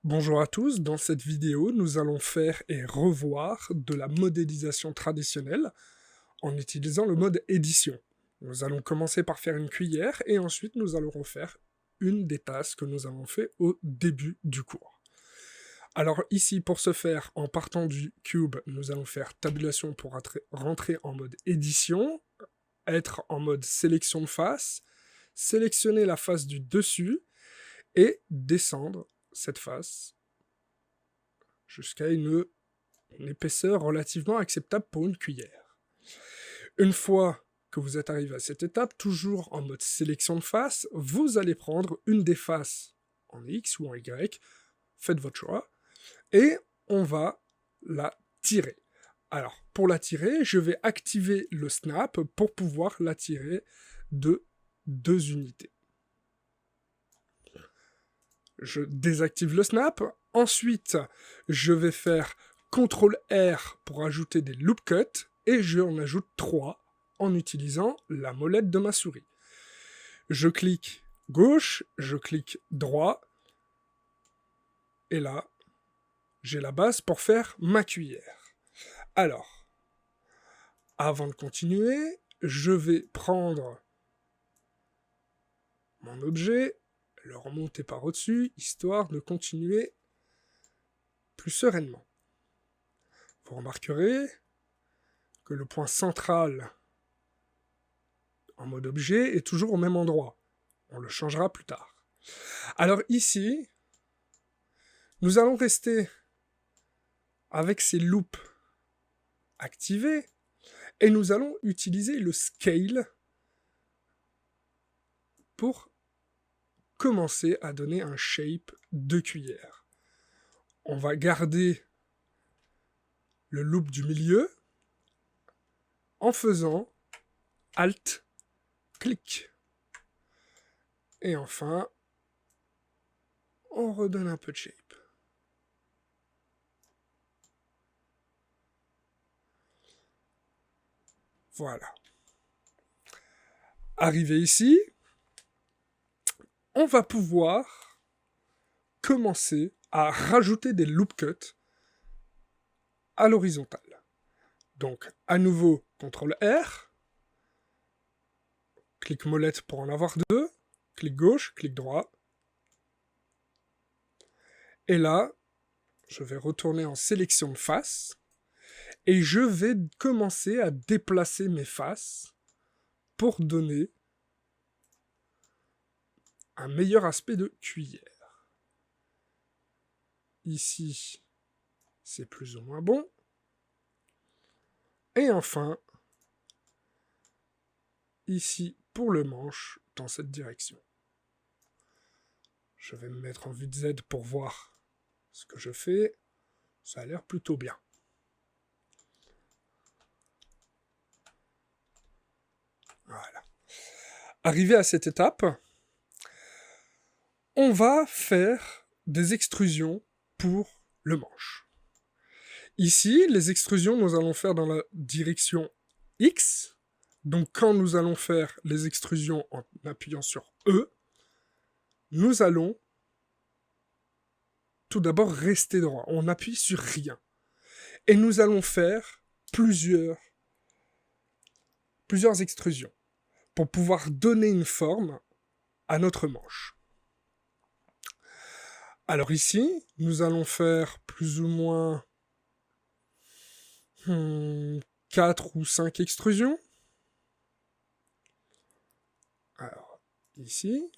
Bonjour à tous, dans cette vidéo, nous allons faire et revoir de la modélisation traditionnelle en utilisant le mode édition. Nous allons commencer par faire une cuillère et ensuite nous allons refaire une des tasses que nous avons fait au début du cours. Alors ici, pour ce faire, en partant du cube, nous allons faire tabulation pour rentrer en mode édition, être en mode sélection de face, sélectionner la face du dessus et descendre cette face jusqu'à une épaisseur relativement acceptable pour une cuillère. Une fois que vous êtes arrivé à cette étape, toujours en mode sélection de face, vous allez prendre une des faces en X ou en Y, faites votre choix, et on va la tirer. Alors, pour la tirer, je vais activer le snap pour pouvoir la tirer de 2 unités. Je désactive le snap. Ensuite, je vais faire CTRL-R pour ajouter des loop cuts, et j'en ajoute 3 en utilisant la molette de ma souris. Je clique gauche, je clique droit, et là, j'ai la base pour faire ma cuillère. Alors, avant de continuer, je vais prendre mon objet, le remonter par au-dessus, histoire de continuer plus sereinement. Vous remarquerez que le point central en mode objet est toujours au même endroit. On le changera plus tard. Alors ici, nous allons rester avec ces loops activés et nous allons utiliser le scale pour commencer à donner un shape de cuillère. On va garder le loop du milieu en faisant Alt, clic. Et enfin, on redonne un peu de shape. Voilà. Arrivé ici, on va pouvoir commencer à rajouter des loop cuts à l'horizontale. Donc, à nouveau, CTRL-R, clic molette pour en avoir 2, clic gauche, clic droit. Et là, je vais retourner en sélection de face, et je vais commencer à déplacer mes faces pour donner un meilleur aspect de cuillère. Ici, c'est plus ou moins bon. Et enfin, ici, pour le manche, dans cette direction. Je vais me mettre en vue de Z pour voir ce que je fais. Ça a l'air plutôt bien. Voilà. Arrivé à cette étape, on va faire des extrusions pour le manche. Ici, les extrusions, nous allons faire dans la direction X. Donc, quand nous allons faire les extrusions en appuyant sur E, nous allons tout d'abord rester droit. On appuie sur rien. Et nous allons faire plusieurs extrusions pour pouvoir donner une forme à notre manche. Alors ici, nous allons faire plus ou moins 4 ou 5 extrusions. Alors, ici,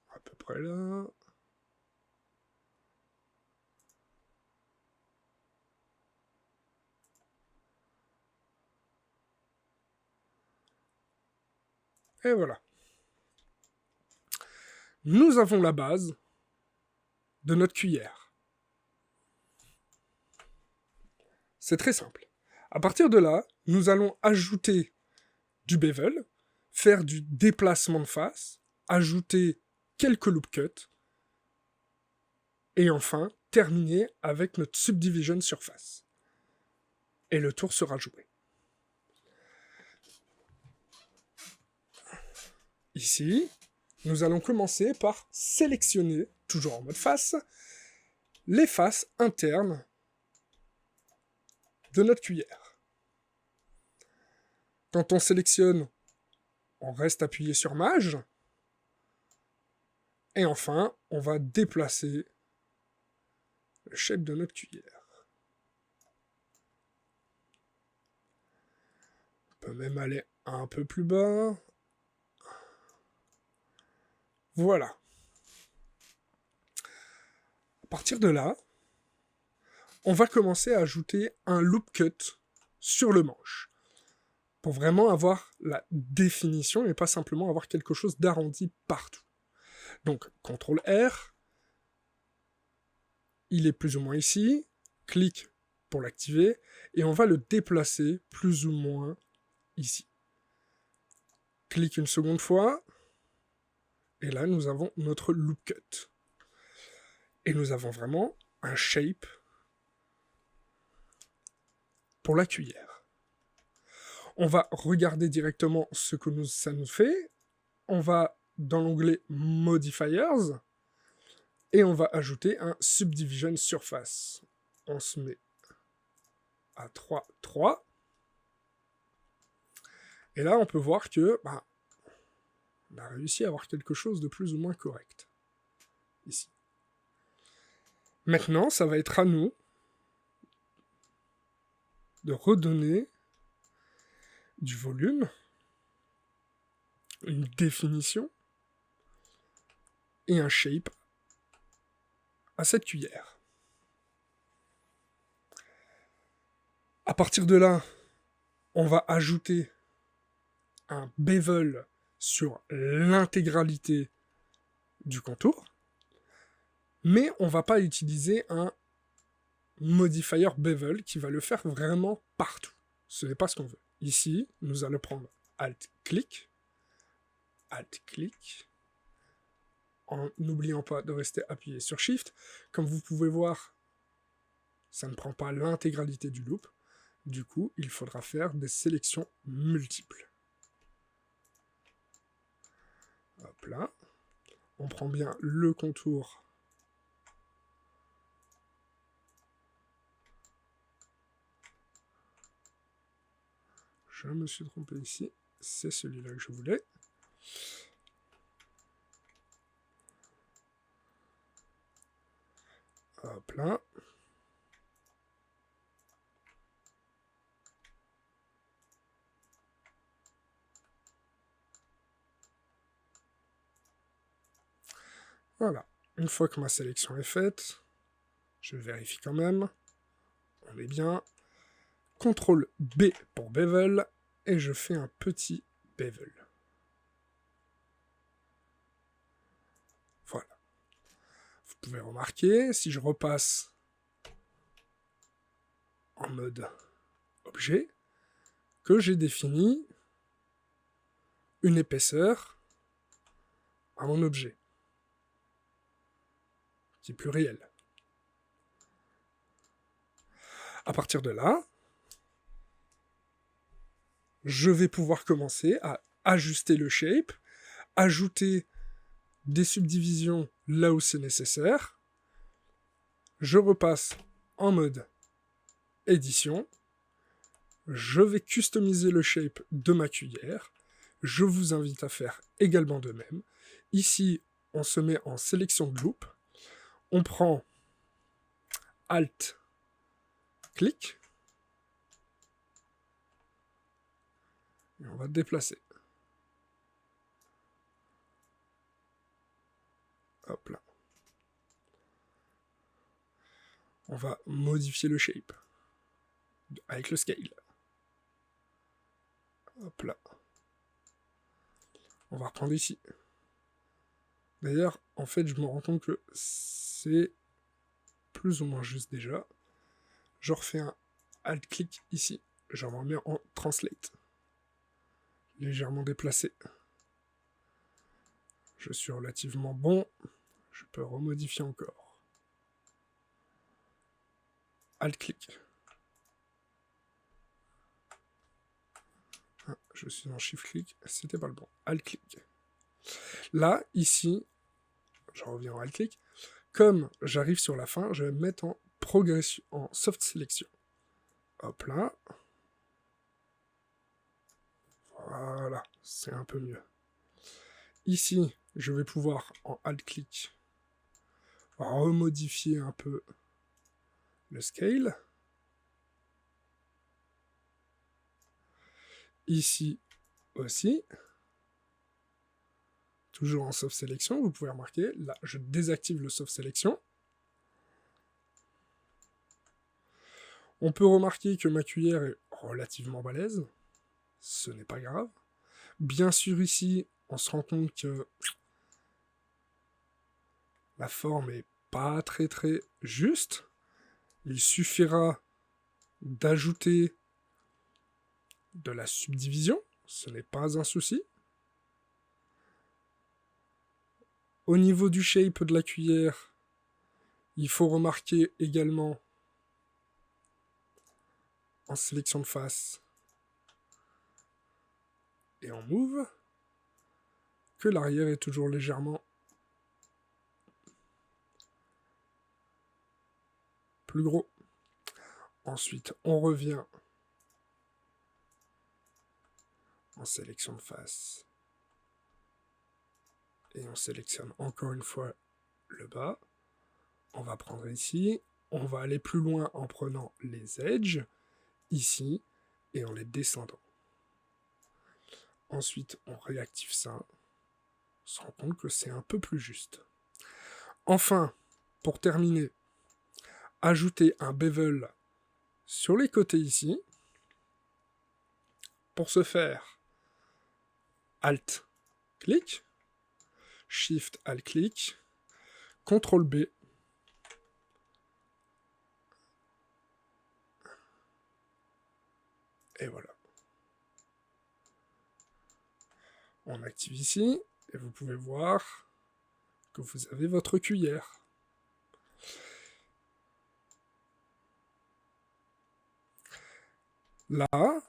à peu près là. Et voilà. Nous avons la base de notre cuillère. C'est très simple. À partir de là, nous allons ajouter du bevel, faire du déplacement de face, ajouter quelques loop cuts, et enfin terminer avec notre subdivision surface. Et le tour sera joué. Ici, nous allons commencer par sélectionner, toujours en mode face, les faces internes de notre cuillère. Quand on sélectionne, on reste appuyé sur Maj. Et enfin, on va déplacer le shape de notre cuillère. On peut même aller un peu plus bas. Voilà. À partir de là, on va commencer à ajouter un loop cut sur le manche, pour vraiment avoir la définition et pas simplement avoir quelque chose d'arrondi partout. Donc, CTRL R, il est plus ou moins ici, clic pour l'activer, et on va le déplacer plus ou moins ici. Clic une seconde fois, et là nous avons notre loop cut. Et nous avons vraiment un shape pour la cuillère. On va regarder directement ce que ça nous fait. On va dans l'onglet Modifiers, et on va ajouter un Subdivision Surface. On se met à 3, 3. Et là, on peut voir que on a réussi à avoir quelque chose de plus ou moins correct. Ici. Maintenant, ça va être à nous de redonner du volume, une définition et un shape à cette cuillère. À partir de là, on va ajouter un bevel sur l'intégralité du contour, mais on ne va pas utiliser un modifier bevel qui va le faire vraiment partout. Ce n'est pas ce qu'on veut. Ici, nous allons prendre Alt-Clic, Alt-Clic, en n'oubliant pas de rester appuyé sur Shift. Comme vous pouvez voir, ça ne prend pas l'intégralité du loop. Du coup, il faudra faire des sélections multiples. Hop là. On prend bien le contour. Je me suis trompé ici. C'est celui-là que je voulais. Hop là. Voilà. Une fois que ma sélection est faite, je vérifie quand même. On est bien. CTRL B pour bevel. Et je fais un petit bevel. Voilà. Vous pouvez remarquer, si je repasse en mode objet, que j'ai défini une épaisseur à mon objet, qui est plus réel. À partir de là, je vais pouvoir commencer à ajuster le shape, ajouter des subdivisions là où c'est nécessaire. Je repasse en mode édition. Je vais customiser le shape de ma cuillère. Je vous invite à faire également de même. Ici, on se met en sélection de loop. On prend Alt, clic. Et on va déplacer. Hop là. On va modifier le shape avec le scale. Hop là. On va reprendre ici. D'ailleurs, en fait, je me rends compte que c'est plus ou moins juste déjà. Je refais un Alt-clic ici. Je me remets en Translate. Légèrement déplacé. Je suis relativement bon. Je peux remodifier encore. Alt-clic. Ah, je suis en Shift-clic. C'était pas le bon. Alt-clic. Là, ici, je reviens en alt-click, comme j'arrive sur la fin, je vais me mettre en progression, en soft sélection. Hop là. Voilà, c'est un peu mieux. Ici, je vais pouvoir, en alt-click, remodifier un peu le scale. Ici aussi. Toujours en soft sélection, vous pouvez remarquer, là, je désactive le soft sélection. On peut remarquer que ma cuillère est relativement balèze. Ce n'est pas grave. Bien sûr, ici, on se rend compte que la forme est pas très juste. Il suffira d'ajouter de la subdivision. Ce n'est pas un souci. Au niveau du shape de la cuillère, il faut remarquer également en sélection de face et en move que l'arrière est toujours légèrement plus gros. Ensuite, on revient en sélection de face et on sélectionne encore une fois le bas. On va prendre ici, on va aller plus loin en prenant les edges, ici, et en les descendant. Ensuite, on réactive ça, on se rend compte que c'est un peu plus juste. Enfin, pour terminer, ajouter un bevel sur les côtés ici. Pour ce faire, Alt, clic, Shift, Alt, clic, CTRL B, et voilà. On active ici, et vous pouvez voir que vous avez votre cuillère. Là,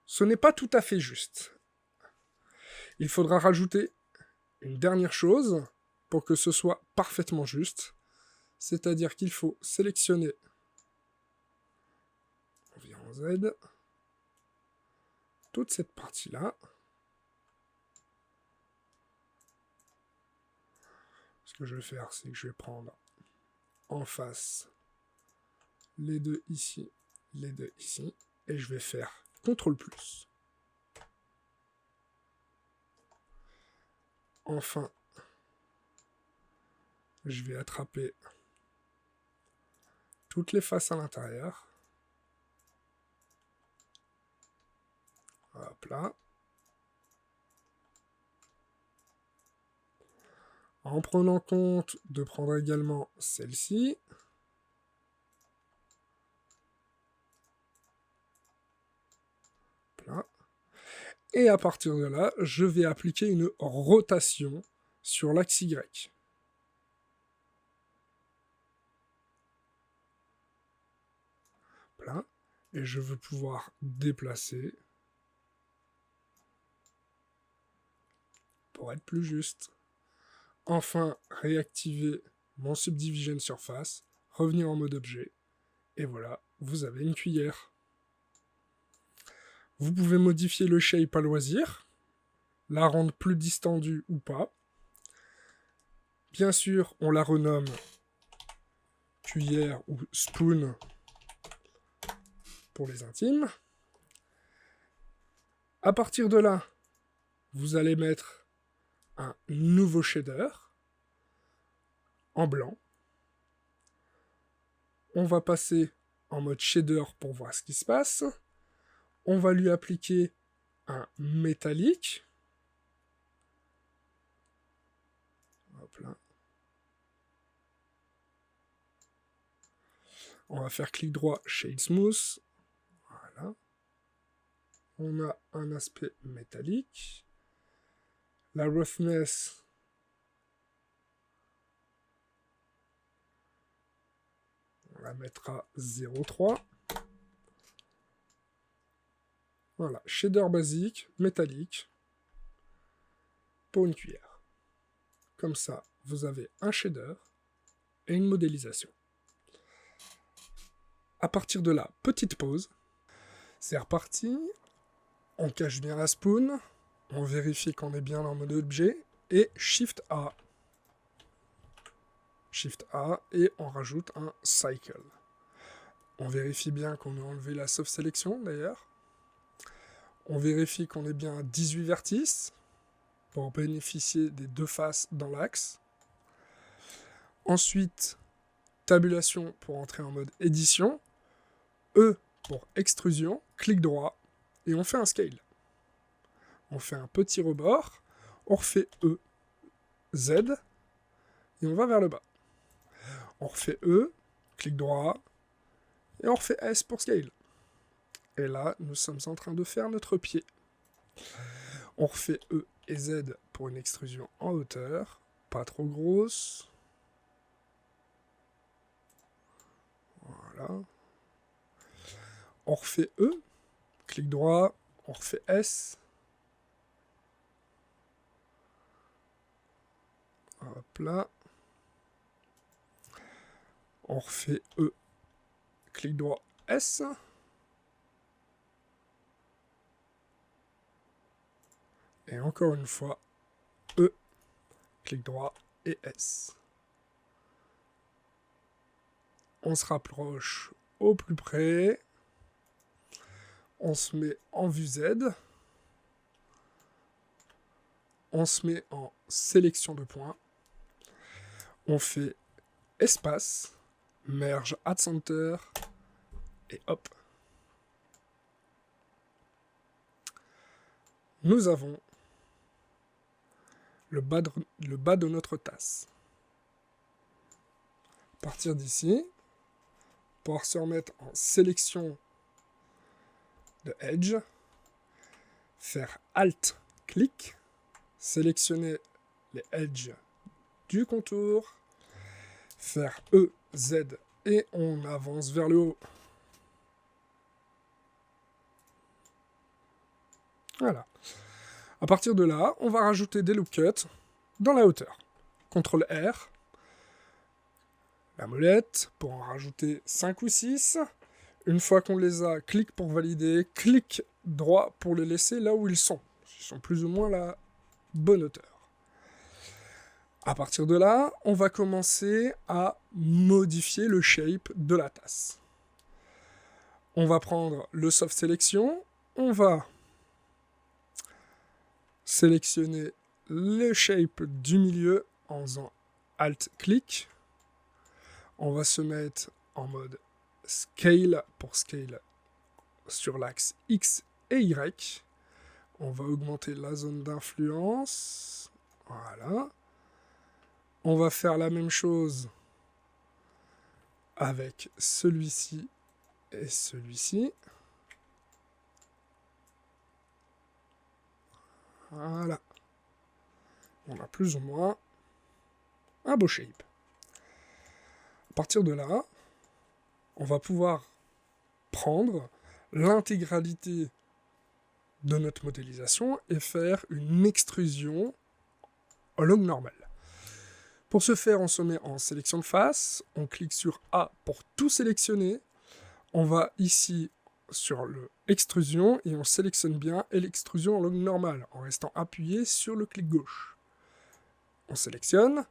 ce n'est pas tout à fait juste. Il faudra rajouter une dernière chose pour que ce soit parfaitement juste. C'est-à-dire qu'il faut sélectionner, on vient en Z, toute cette partie-là. Ce que je vais faire, c'est que je vais prendre en face les deux ici, et je vais faire CTRL+. Enfin, je vais attraper toutes les faces à l'intérieur. Hop là. En prenant compte de prendre également celle-ci. Là. Et à partir de là, je vais appliquer une rotation sur l'axe Y. Là. Et je veux pouvoir déplacer pour être plus juste. Enfin, réactiver mon Subdivision Surface, revenir en mode objet, et voilà, vous avez une cuillère. Vous pouvez modifier le shape à loisir, la rendre plus distendue ou pas. Bien sûr, on la renomme cuillère ou spoon pour les intimes. À partir de là, vous allez mettre un nouveau shader en blanc. On va passer en mode shader pour voir ce qui se passe. On va lui appliquer un métallique. Hop là. On va faire clic droit, Shade Smooth. Voilà. On a un aspect métallique. La roughness, on la mettra 0,3. Voilà, shader basique, métallique. pour une cuillère. Comme ça, vous avez un shader et une modélisation. À partir de là, petite pause. C'est reparti. On cache bien la spoon. On vérifie qu'on est bien en mode objet. Et Shift A. Shift A et on rajoute un cycle. On vérifie bien qu'on a enlevé la soft sélection d'ailleurs. On vérifie qu'on est bien à 18 vertices pour bénéficier des deux faces dans l'axe. Ensuite, tabulation pour entrer en mode édition. E pour extrusion, clic droit, et on fait un scale. On fait un petit rebord, on refait E, Z, et on va vers le bas. On refait E, clic droit, et on refait S pour scale. Et là, nous sommes en train de faire notre pied. On refait E et Z pour une extrusion en hauteur, pas trop grosse. Voilà. On refait E, clic droit, on refait S. Hop là. On refait E, clic droit, S. Et encore une fois, E, clic droit et S. On se rapproche au plus près. On se met en vue Z. On se met en sélection de points. On fait espace, merge at center, et hop. Nous avons le bas de notre tasse. À partir d'ici, pour se remettre en sélection de Edge, faire Alt, clic, sélectionner les edges du contour, faire E, Z, et on avance vers le haut. Voilà. À partir de là, on va rajouter des loop cuts dans la hauteur. CTRL R, la molette, pour en rajouter 5 ou 6. Une fois qu'on les a, clic pour valider, clic droit pour les laisser là où ils sont. Ils sont plus ou moins à la bonne hauteur. À partir de là, on va commencer à modifier le shape de la tasse. On va prendre le soft selection, on va sélectionner le shape du milieu en faisant Alt-clic. On va se mettre en mode Scale pour Scale sur l'axe X et Y. On va augmenter la zone d'influence. Voilà. On va faire la même chose avec celui-ci et celui-ci. Voilà. On a plus ou moins un beau shape. À partir de là, on va pouvoir prendre l'intégralité de notre modélisation et faire une extrusion en log normal. Pour ce faire, on se met en sélection de face, on clique sur A pour tout sélectionner, on va ici sur le extrusion et on sélectionne bien l'extrusion en log normal en restant appuyé sur le clic gauche. On sélectionne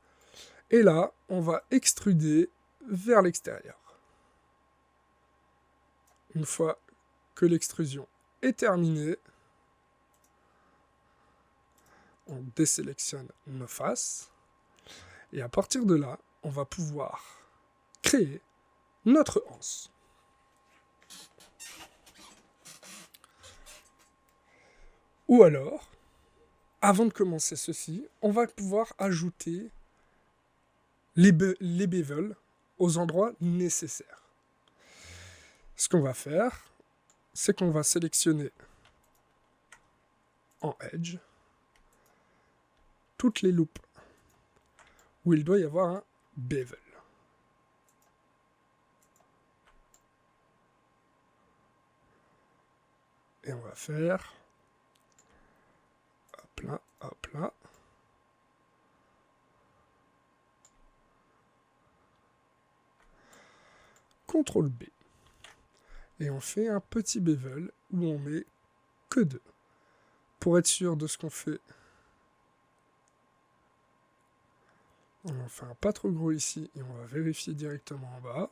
et là, on va extruder vers l'extérieur. Une fois que l'extrusion est terminée, on désélectionne nos faces. Et à partir de là, on va pouvoir créer notre anse. Ou alors, avant de commencer ceci, on va pouvoir ajouter les bevels aux endroits nécessaires. Ce qu'on va faire, c'est qu'on va sélectionner en Edge toutes les loops où il doit y avoir un bevel. Et on va faire hop là, CTRL B. Et on fait un petit bevel où on met que 2. Pour être sûr de ce qu'on fait, on en fait un pas trop gros ici et on va vérifier directement en bas.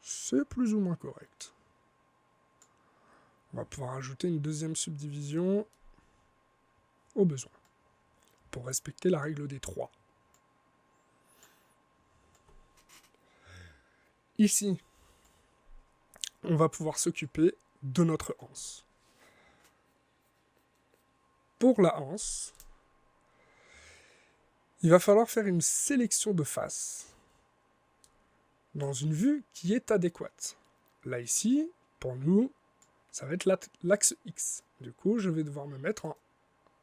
C'est plus ou moins correct. On va pouvoir ajouter une deuxième subdivision au besoin, pour respecter la règle des 3. Ici, on va pouvoir s'occuper de notre anse. Pour la anse, il va falloir faire une sélection de face dans une vue qui est adéquate. Là, ici, pour nous, ça va être l'axe X. Du coup, je vais devoir me mettre en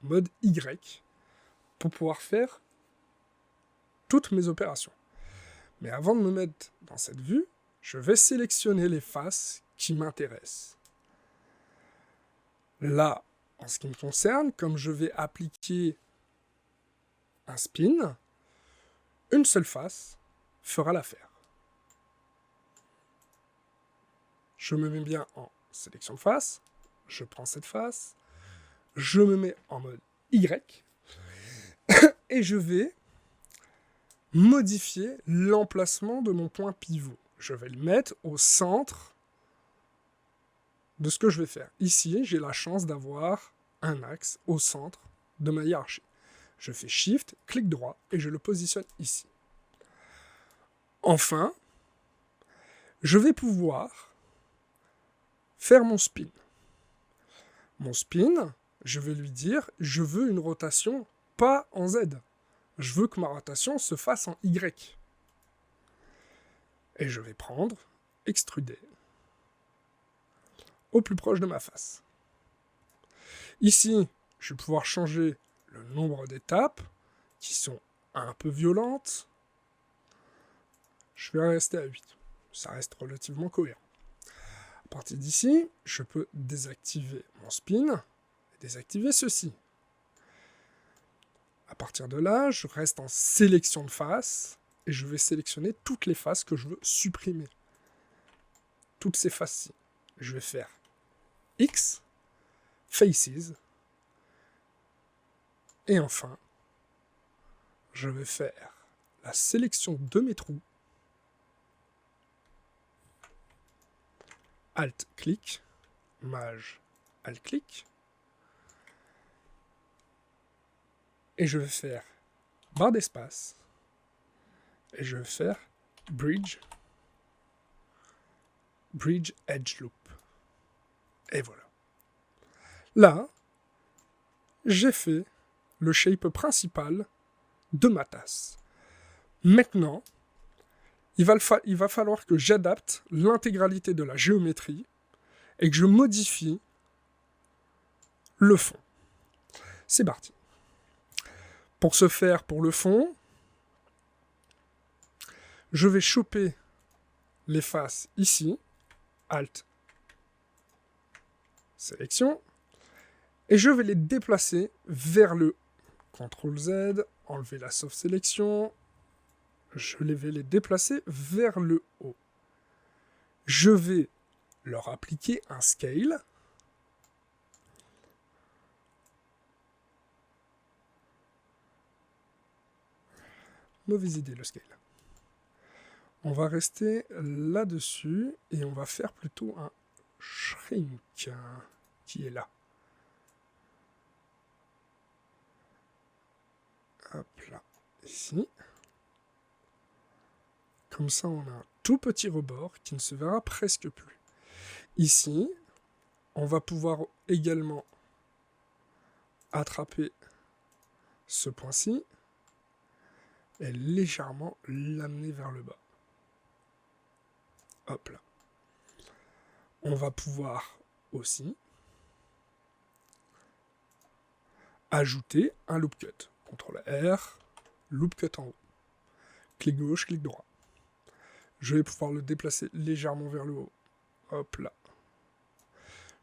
mode Y pour pouvoir faire toutes mes opérations. Mais avant de me mettre dans cette vue, je vais sélectionner les faces qui m'intéressent. Là, en ce qui me concerne, comme je vais appliquer un spin, une seule face fera l'affaire. Je me mets bien en sélection de face, je prends cette face, je me mets en mode Y, et je vais modifier l'emplacement de mon point pivot. Je vais le mettre au centre de ce que je vais faire. Ici, j'ai la chance d'avoir un axe au centre de ma hiérarchie. Je fais Shift, clic droit, et je le positionne ici. Enfin, je vais pouvoir faire mon spin. Mon spin, je vais lui dire, je veux une rotation pas en Z. Je veux que ma rotation se fasse en Y. Et je vais prendre, extruder, au plus proche de ma face. Ici, je vais pouvoir changer le nombre d'étapes, qui sont un peu violentes. Je vais rester à 8. Ça reste relativement cohérent. À partir d'ici, je peux désactiver mon spin et désactiver ceci. À partir de là, je reste en sélection de face et je vais sélectionner toutes les faces que je veux supprimer. Toutes ces faces-ci. Je vais faire X, Faces, et enfin, je vais faire la sélection de mes trous, Alt-clic, Maj, Alt-clic, et je vais faire barre d'espace, et je vais faire Bridge Edge Loop. Et voilà. Là, j'ai fait le shape principal de ma tasse. Maintenant, il va falloir que j'adapte l'intégralité de la géométrie et que je modifie le fond. C'est parti. Pour ce faire, pour le fond, je vais choper les faces ici, Alt, sélection, et je vais les déplacer vers le haut. CTRL Z, enlever la soft sélection, je vais les déplacer vers le haut. Je vais leur appliquer un scale. Mauvaise idée le scale. On va rester là-dessus et on va faire plutôt un shrink qui est là. Hop là, ici. Comme ça, on a un tout petit rebord qui ne se verra presque plus. Ici, on va pouvoir également attraper ce point-ci et légèrement l'amener vers le bas. Hop là. On va pouvoir aussi ajouter un loop cut. CTRL R, loop cut en haut. Clic gauche, clic droit. Je vais pouvoir le déplacer légèrement vers le haut. Hop là.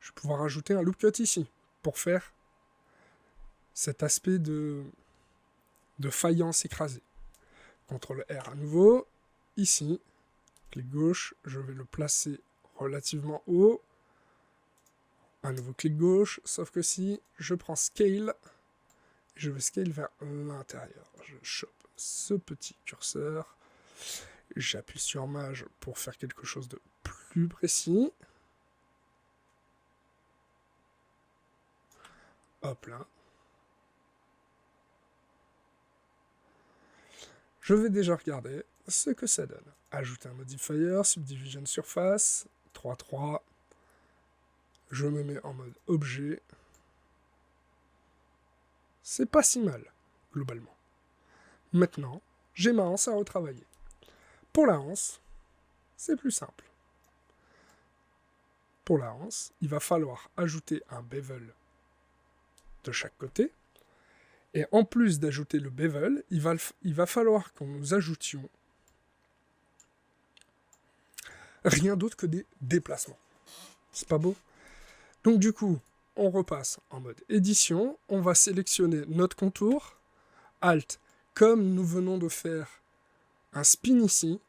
Je vais pouvoir ajouter un loop cut ici pour faire cet aspect de faïence écrasée. CTRL R à nouveau, ici, Clic gauche, je vais le placer relativement haut. Un nouveau clic gauche, sauf que si je prends Scale, je vais scale vers l'intérieur. Je chope ce petit curseur, j'appuie sur Maj pour faire quelque chose de plus précis. Hop là. Je vais déjà regarder ce que ça donne. Ajouter un modifier, Subdivision Surface, 3.3. Je me mets en mode objet. C'est pas si mal, globalement. Maintenant, j'ai ma anse à retravailler. Pour la anse, c'est plus simple. Pour la anse, il va falloir ajouter un bevel de chaque côté. Et en plus d'ajouter le bevel, il va falloir que nous ajoutions rien d'autre que des déplacements. C'est pas beau? Donc du coup, on repasse en mode édition, on va sélectionner notre contour, Alt, comme nous venons de faire un spin ici,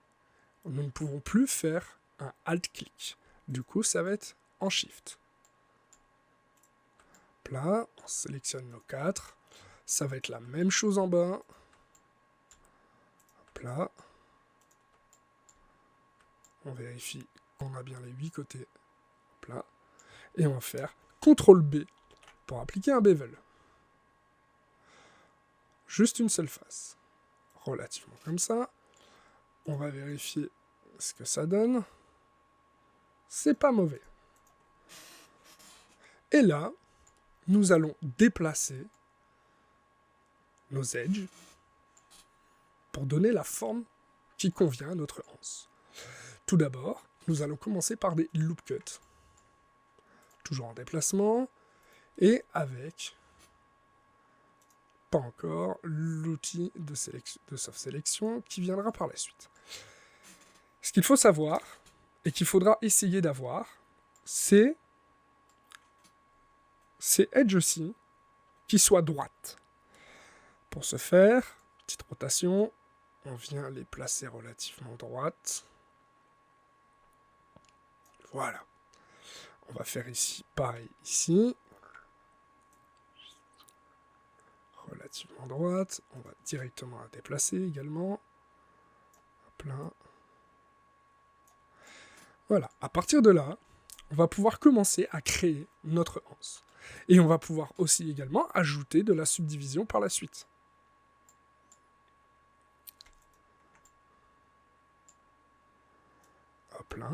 nous ne pouvons plus faire un Alt-clic. Du coup, ça va être en Shift. Là, on sélectionne nos 4. Ça va être la même chose en bas. Hop là. On vérifie qu'on a bien les 8 côtés. Hop là. Et on va faire CTRL B pour appliquer un bevel. Juste une seule face. Relativement comme ça. On va vérifier ce que ça donne. C'est pas mauvais. Et là, nous allons déplacer nos edges pour donner la forme qui convient à notre anse. Tout d'abord, nous allons commencer par des loop cuts. Toujours en déplacement et avec, pas encore, l'outil de soft sélection qui viendra par la suite. Ce qu'il faut savoir et qu'il faudra essayer d'avoir, c'est ces edges-ci qui soient droites. Pour ce faire, petite rotation, on vient les placer relativement droites. Voilà. On va faire ici, pareil ici. Relativement droite. On va directement la déplacer également. Hop là. Voilà. À partir de là, on va pouvoir commencer à créer notre anse. Et on va pouvoir aussi également ajouter de la subdivision par la suite. Hop là.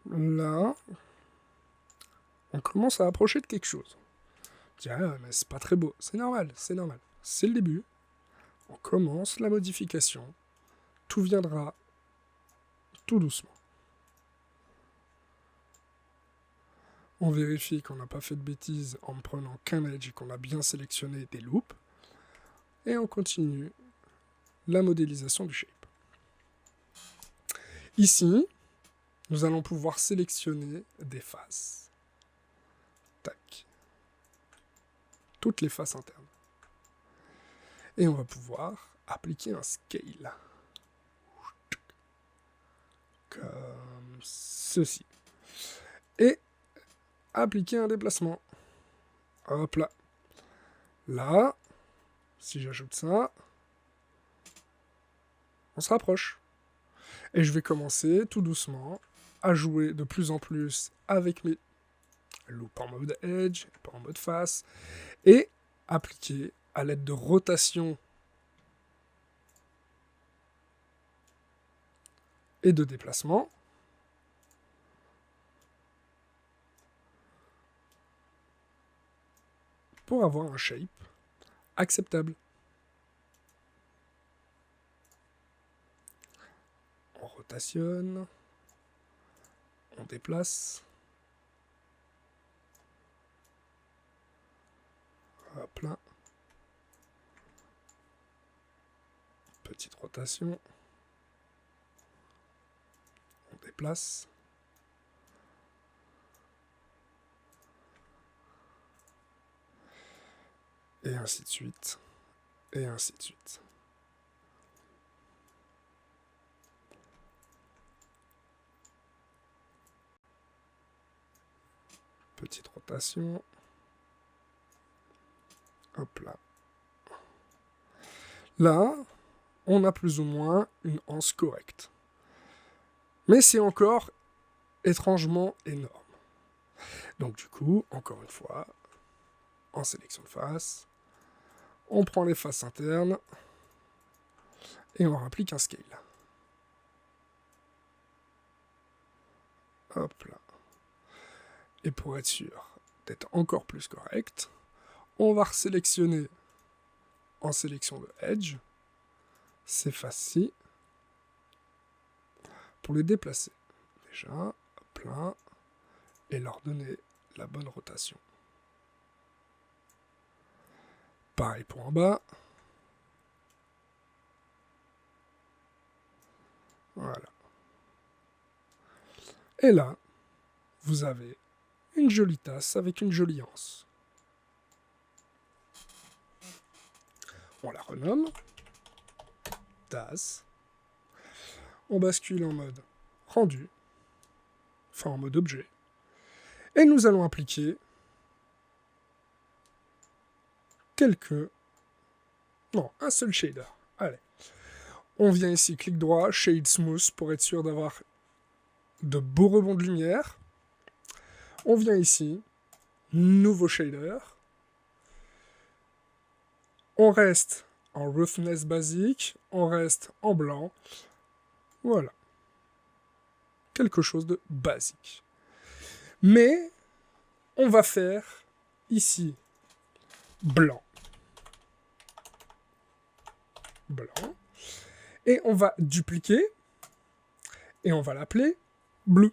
Là, on commence à approcher de quelque chose. On dirait, ah, mais c'est pas très beau. C'est normal, c'est normal. C'est le début. On commence la modification. Tout viendra tout doucement. On vérifie qu'on n'a pas fait de bêtises en ne prenant qu'un edge et qu'on a bien sélectionné des loops. Et on continue la modélisation du shape. Ici, nous allons pouvoir sélectionner des faces. Tac. Toutes les faces internes. Et on va pouvoir appliquer un scale. Comme ceci. Et appliquer un déplacement. Hop là. Là, si j'ajoute ça, on se rapproche. Et je vais commencer tout doucement à jouer de plus en plus avec mes loops en mode edge, pas en mode face, et appliquer à l'aide de rotation et de déplacement pour avoir un shape acceptable. On rotationne, on déplace. Petite rotation. On déplace. Et ainsi de suite. Et ainsi de suite. Petite rotation. Hop là. Là, on a plus ou moins une anse correcte. Mais c'est encore étrangement énorme. Donc du coup, encore une fois, en sélection de face, on prend les faces internes et on applique un scale. Hop là. Et pour être sûr d'être encore plus correct, on va sélectionner en sélection de Edge ces faces-ci pour les déplacer. Déjà, hop là, et leur donner la bonne rotation. Pareil pour en bas. Voilà. Et là, vous avez une jolie tasse avec une jolie anse. On la renomme. Tasse. On bascule en mode rendu. Enfin, en mode objet. Et nous allons appliquer non, un seul shader. Allez. On vient ici, clic droit, Shade Smooth, pour être sûr d'avoir de beaux rebonds de lumière. On vient ici, nouveau shader. On reste en roughness basique, on reste en blanc. Voilà. Quelque chose de basique. Mais, on va faire ici, blanc. Blanc. Et on va dupliquer, et on va l'appeler bleu.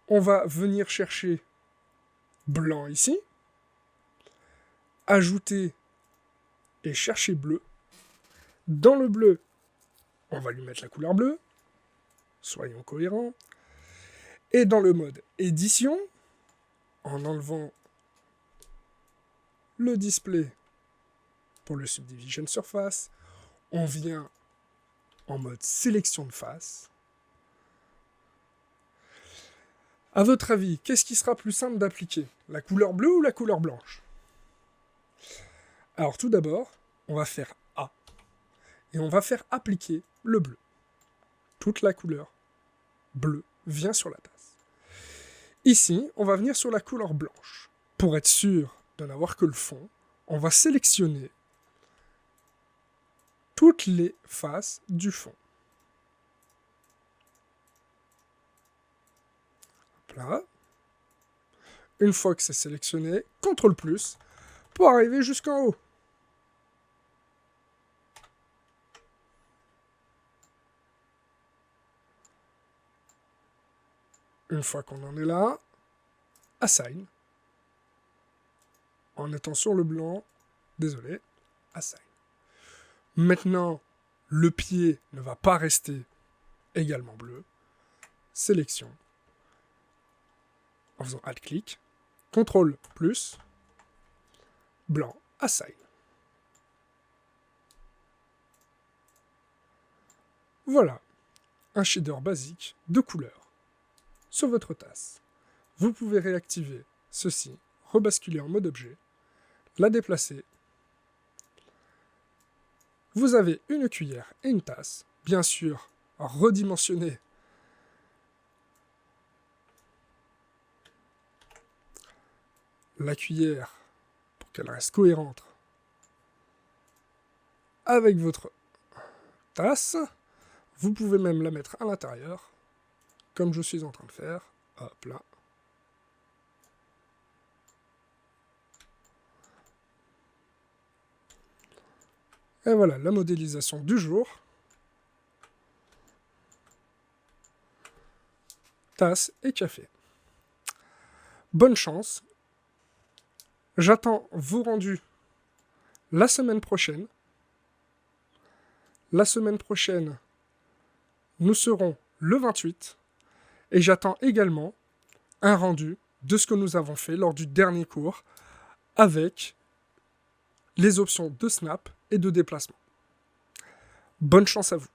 On va venir chercher blanc ici, ajouter et chercher bleu. Dans le bleu, on va lui mettre la couleur bleue, soyons cohérents. Et dans le mode édition, en enlevant le display pour le subdivision surface, on vient en mode sélection de face. À votre avis, qu'est-ce qui sera plus simple d'appliquer? La couleur bleue ou la couleur blanche? Alors tout d'abord, on va faire A. Et on va faire appliquer le bleu. Toute la couleur bleue vient sur la tasse. Ici, on va venir sur la couleur blanche. Pour être sûr de n'avoir que le fond, on va sélectionner toutes les faces du fond. Hop là. Une fois que c'est sélectionné, CTRL+, pour arriver jusqu'en haut. Une fois qu'on en est là, Assign. En étant sur le blanc, désolé, Assign. Maintenant, le pied ne va pas rester également bleu. Sélection. En faisant Alt-clic. CTRL+, blanc, Assign. Voilà, un shader basique de couleur sur votre tasse. Vous pouvez réactiver ceci, rebasculer en mode objet, la déplacer. Vous avez une cuillère et une tasse, bien sûr, redimensionner la cuillère pour qu'elle reste cohérente avec votre tasse. Vous pouvez même la mettre à l'intérieur, comme je suis en train de faire. Hop là. Et voilà la modélisation du jour. Tasse et café. Bonne chance. J'attends vos rendus La semaine prochaine, nous serons le 28 et j'attends également un rendu de ce que nous avons fait lors du dernier cours avec les options de snap et de déplacement. Bonne chance à vous.